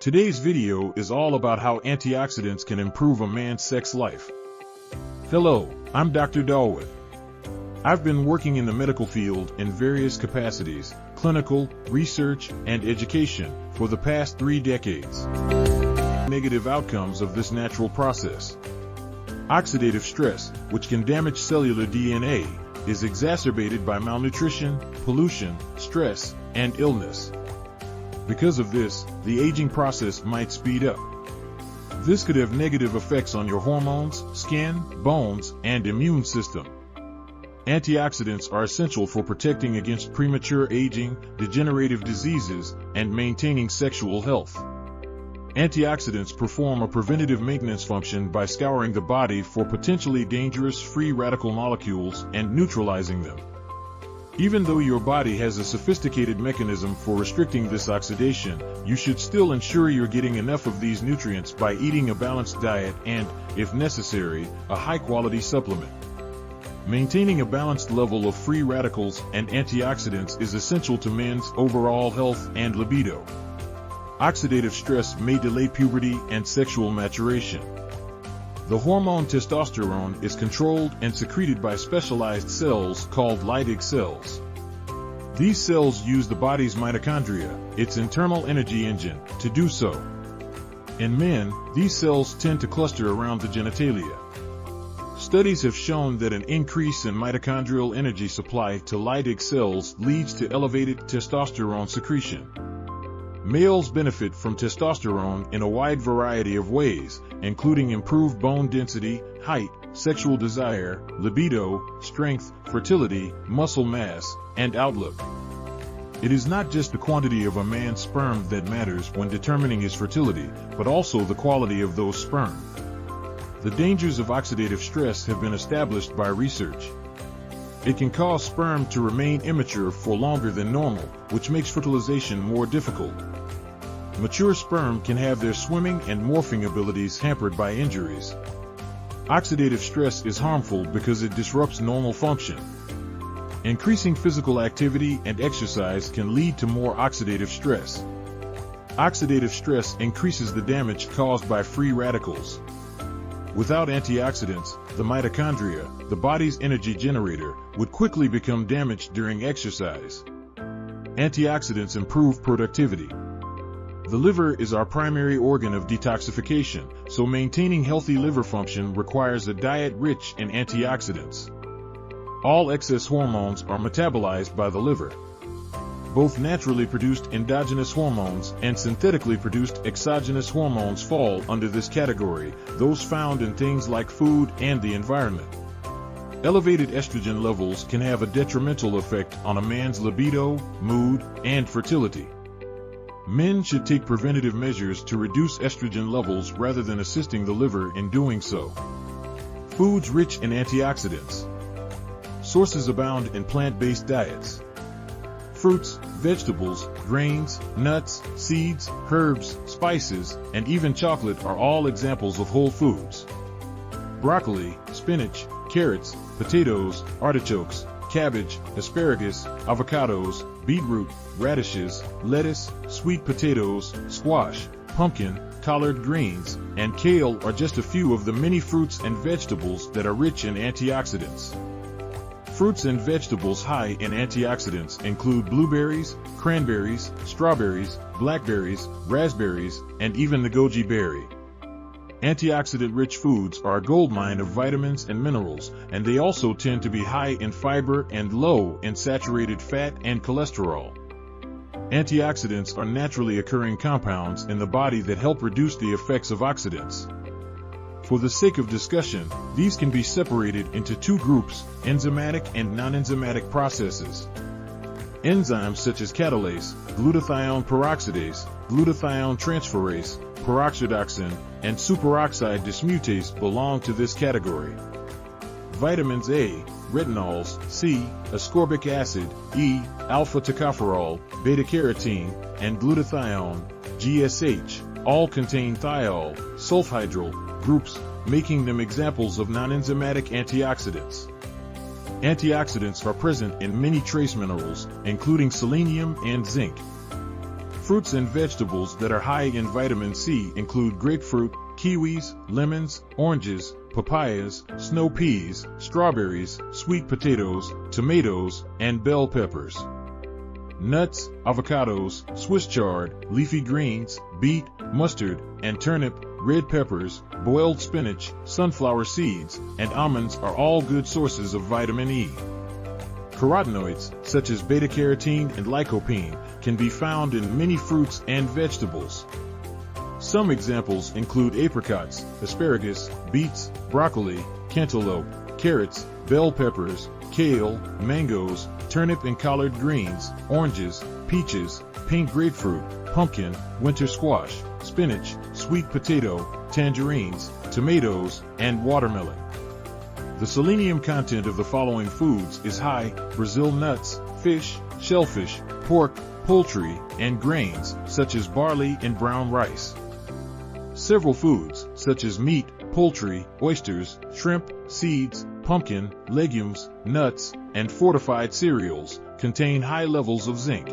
Today's video is all about how antioxidants can improve a man's sex life. Hello, I'm Dr. Dawood. I've been working in the medical field in various capacities, clinical, research, and education, for the past 3 decades. Negative outcomes of this natural process. Oxidative stress, which can damage cellular DNA, is exacerbated by malnutrition, pollution, stress, and illness. Because of this, the aging process might speed up. This could have negative effects on your hormones, skin, bones, and immune system. Antioxidants are essential for protecting against premature aging, degenerative diseases, and maintaining sexual health. Antioxidants perform a preventative maintenance function by scouring the body for potentially dangerous free radical molecules and neutralizing them. Even though your body has a sophisticated mechanism for restricting this oxidation, you should still ensure you're getting enough of these nutrients by eating a balanced diet and, if necessary, a high-quality supplement. Maintaining a balanced level of free radicals and antioxidants is essential to men's overall health and libido. Oxidative stress may delay puberty and sexual maturation. The hormone testosterone is controlled and secreted by specialized cells called Leydig cells. These cells use the body's mitochondria, its internal energy engine, to do so. In men, these cells tend to cluster around the genitalia. Studies have shown that an increase in mitochondrial energy supply to Leydig cells leads to elevated testosterone secretion. Males benefit from testosterone in a wide variety of ways, including improved bone density, height, sexual desire, libido, strength, fertility, muscle mass, and outlook. It is not just the quantity of a man's sperm that matters when determining his fertility, but also the quality of those sperm. The dangers of oxidative stress have been established by research. It can cause sperm to remain immature for longer than normal, which makes fertilization more difficult. Mature sperm can have their swimming and morphing abilities hampered by injuries. Oxidative stress is harmful because it disrupts normal function. Increasing physical activity and exercise can lead to more oxidative stress. Oxidative stress increases the damage caused by free radicals. Without antioxidants, the mitochondria, the body's energy generator, would quickly become damaged during exercise. Antioxidants improve productivity. The liver is our primary organ of detoxification, so maintaining healthy liver function requires a diet rich in antioxidants. All excess hormones are metabolized by the liver. Both naturally produced endogenous hormones and synthetically produced exogenous hormones fall under this category, those found in things like food and the environment. Elevated estrogen levels can have a detrimental effect on a man's libido, mood, and fertility. Men should take preventative measures to reduce estrogen levels rather than assisting the liver in doing so. Foods rich in antioxidants. Sources abound in plant-based diets. Fruits, vegetables, grains, nuts, seeds, herbs, spices, and even chocolate are all examples of whole foods. Broccoli, spinach, carrots, potatoes, artichokes, cabbage, asparagus, avocados, beetroot, radishes, lettuce, sweet potatoes, squash, pumpkin, collard greens, and kale are just a few of the many fruits and vegetables that are rich in antioxidants. Fruits and vegetables high in antioxidants include blueberries, cranberries, strawberries, blackberries, raspberries, and even the goji berry. Antioxidant-rich foods are a goldmine of vitamins and minerals, and they also tend to be high in fiber and low in saturated fat and cholesterol. Antioxidants are naturally occurring compounds in the body that help reduce the effects of oxidants. For the sake of discussion, these can be separated into 2 groups, enzymatic and non-enzymatic processes. Enzymes such as catalase, glutathione peroxidase, glutathione transferase, peroxidoxin, and superoxide dismutase belong to this category. Vitamins A, retinols, C, ascorbic acid, E, alpha-tocopherol, beta-carotene, and glutathione, GSH, all contain thiol, sulfhydryl groups, making them examples of non-enzymatic antioxidants. Antioxidants are present in many trace minerals, including selenium and zinc. Fruits and vegetables that are high in vitamin C include grapefruit, kiwis, lemons, oranges, papayas, snow peas, strawberries, sweet potatoes, tomatoes, and bell peppers. Nuts, avocados, Swiss chard, leafy greens, beet, mustard, and turnip, red peppers, boiled spinach, sunflower seeds, and almonds are all good sources of vitamin E. Carotenoids, such as beta-carotene and lycopene, can be found in many fruits and vegetables. Some examples include apricots, asparagus, beets, broccoli, cantaloupe, carrots, bell peppers, kale, mangoes, turnip and collard greens, oranges, peaches, pink grapefruit, pumpkin, winter squash, spinach, sweet potato, tangerines, tomatoes, and watermelon. The selenium content of the following foods is high: Brazil nuts, fish, shellfish, pork, poultry, and grains, such as barley and brown rice. Several foods, such as meat, poultry, oysters, shrimp, seeds, pumpkin, legumes, nuts, and fortified cereals, contain high levels of zinc.